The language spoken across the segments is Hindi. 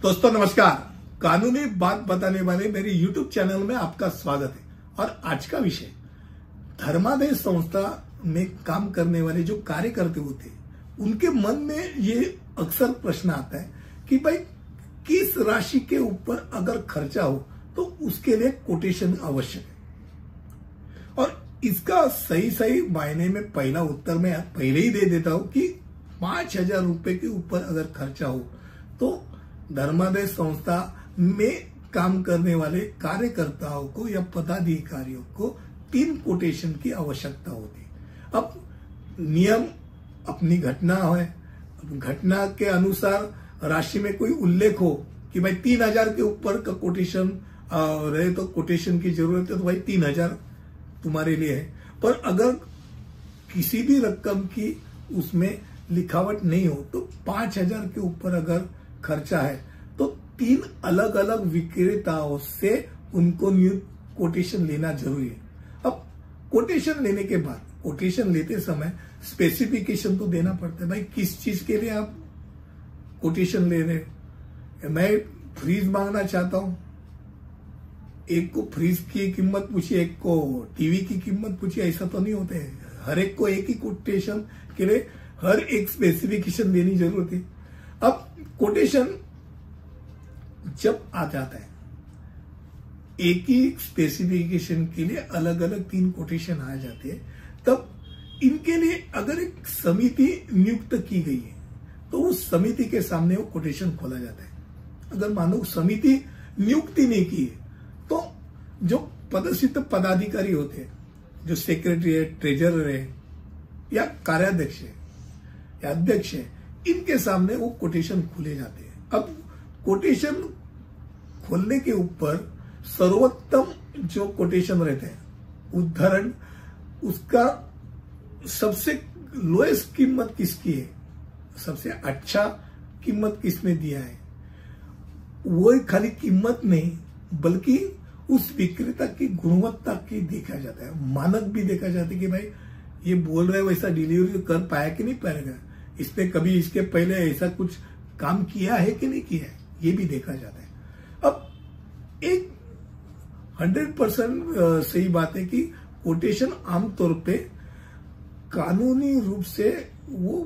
दोस्तों नमस्कार। कानूनी बात बताने वाले मेरे YouTube चैनल में आपका स्वागत है। और आज का विषय धर्मादाय संस्था में काम करने वाले जो कार्यकर्ता होते हैं उनके मन में ये अक्सर प्रश्न आता है कि भाई किस राशि के ऊपर अगर खर्चा हो तो उसके लिए कोटेशन आवश्यक है। और इसका सही मायने में पहला उत्तर मैं पहले ही दे देता हूं कि 5,000 रुपए के ऊपर अगर खर्चा हो तो धर्मादाय संस्था में काम करने वाले कार्यकर्ताओं को या पदाधिकारियों को 3 कोटेशन की आवश्यकता होती। अब नियम अपनी घटना है, घटना के अनुसार राशि में कोई उल्लेख हो कि भाई 3,000 के ऊपर का कोटेशन रहे तो कोटेशन की जरूरत है तो भाई 3,000 तुम्हारे लिए है। पर अगर किसी भी रकम की उसमें लिखावट नहीं हो तो 5,000 के ऊपर अगर खर्चा है तो 3 अलग अलग विक्रेताओं से उनको न्यू कोटेशन लेना जरूरी है। अब कोटेशन लेने के बाद कोटेशन लेते समय स्पेसिफिकेशन तो देना पड़ता है। भाई किस चीज के लिए आप कोटेशन ले रहे हैं। मैं फ्रीज मांगना चाहता हूं, एक को फ्रीज की कीमत पूछी, एक को टीवी की कीमत पूछी, ऐसा तो नहीं होता है। हर एक को एक ही कोटेशन के लिए हर एक स्पेसिफिकेशन देनी जरूरत है। अब कोटेशन जब आ जाता है एक ही स्पेसिफिकेशन के लिए अलग अलग 3 कोटेशन आ जाते हैं, तब इनके लिए अगर एक समिति नियुक्त की गई है तो उस समिति के सामने वो कोटेशन खोला जाता है। अगर मानो समिति नियुक्ति नहीं की है तो जो पदस्थ पदाधिकारी होते हैं, जो सेक्रेटरी है, ट्रेजरर है या कार्याध्यक्ष है या अध्यक्ष है, इनके सामने वो कोटेशन खोले जाते हैं। अब कोटेशन खोलने के ऊपर सर्वोत्तम जो कोटेशन रहते हैं, उदाहरण उसका सबसे लोएस्ट कीमत किसकी है, सबसे अच्छा कीमत किसने दिया है, वो खाली कीमत नहीं बल्कि उस विक्रेता की गुणवत्ता की देखा जाता है। मानक भी देखा जाता है कि भाई ये बोल रहे वैसा डिलीवरी कर पाया कि नहीं पाएगा, इसने कभी इसके पहले ऐसा कुछ काम किया है कि नहीं किया है, ये भी देखा जाता है। अब एक 100% सही बात है कि कोटेशन आमतौर पे कानूनी रूप से वो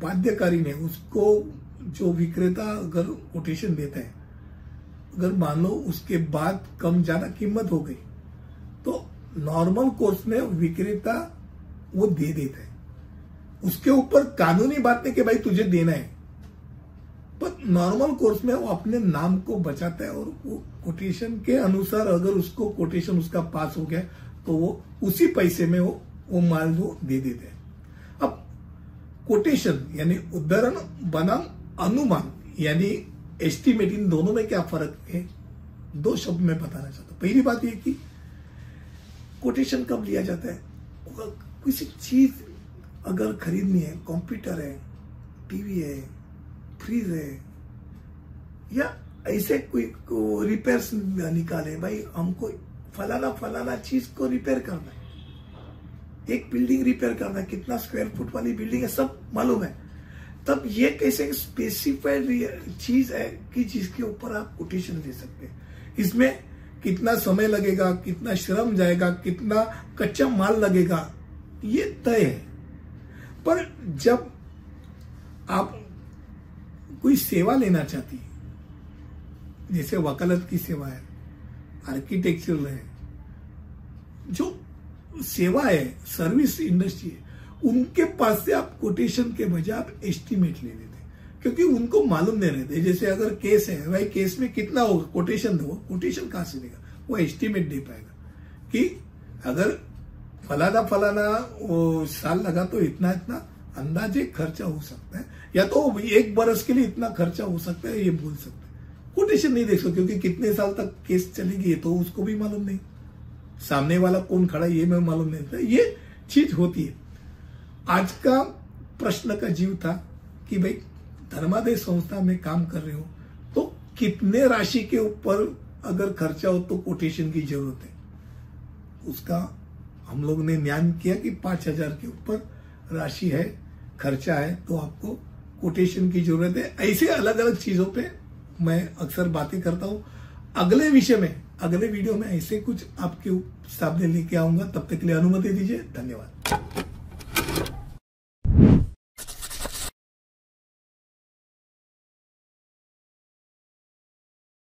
बाध्यकारी नहीं, उसको जो विक्रेता अगर कोटेशन देता है, अगर मान लो उसके बाद कम ज्यादा कीमत हो गई तो नॉर्मल कोर्स में विक्रेता वो दे देता है। उसके ऊपर कानूनी बात नहीं कि भाई तुझे देना है, पर नॉर्मल कोर्स में वो अपने नाम को बचाता है और वो कोटेशन के अनुसार अगर उसको कोटेशन उसका पास हो गया तो वो उसी पैसे में वो माल वो दे देते हैं। अब कोटेशन यानी उद्धरण बनाम अनुमान यानी एस्टिमेट, इन दोनों में क्या फर्क है, 2 शब्द में बताना चाहता हूं। पहली बात यह कि कोटेशन कब लिया जाता है, किसी चीज अगर खरीदनी है, कंप्यूटर है, टीवी है, फ्रीज है या ऐसे कोई रिपेयर्स निकाले, भाई हमको फलाना चीज को रिपेयर करना है, एक बिल्डिंग रिपेयर करना है, कितना स्क्वायर फुट वाली बिल्डिंग है सब मालूम है, तब ये कैसे स्पेसिफाइड चीज है कि जिसके ऊपर आप कोटेशन ले सकते हैं। इसमें कितना समय लगेगा, कितना श्रम जाएगा, कितना कच्चा माल लगेगा, ये तय है। पर जब आप कोई सेवा लेना चाहती है, जैसे वकालत की सेवा है, आर्किटेक्चर है, जो सेवा है, सर्विस इंडस्ट्री है, उनके पास से आप कोटेशन के बजाय आप एस्टिमेट ले लेते हैं, क्योंकि उनको मालूम नहीं रहते। जैसे अगर केस है, भाई केस में कितना होगा, कोटेशन दो, कोटेशन कहां से देगा, वो एस्टिमेट दे पाएगा कि अगर फलाना वो साल लगा तो इतना अंदाजे खर्चा हो सकता है, या तो 1 बरस के लिए इतना खर्चा हो सकता है, ये बोल सकते हैं। कोटेशन नहीं देख सकते क्योंकि कितने साल तक केस चलेगी तो उसको भी मालूम नहीं, सामने वाला कौन खड़ा है ये मैं मालूम नहीं, ये चीज होती है। आज का प्रश्न का जीव था कि भाई धर्मादाय संस्था में काम कर रहे हो तो कितने राशि के ऊपर अगर खर्चा हो तो कोटेशन की जरूरत है। उसका हम लोग ने न्याय किया कि 5,000 के ऊपर राशि है, खर्चा है तो आपको कोटेशन की जरूरत है। ऐसे अलग अलग चीजों पे मैं अक्सर बातें करता हूं। अगले विषय में, अगले वीडियो में ऐसे कुछ आपके सामने लेके आऊंगा। तब तक के लिए अनुमति दीजिए। धन्यवाद।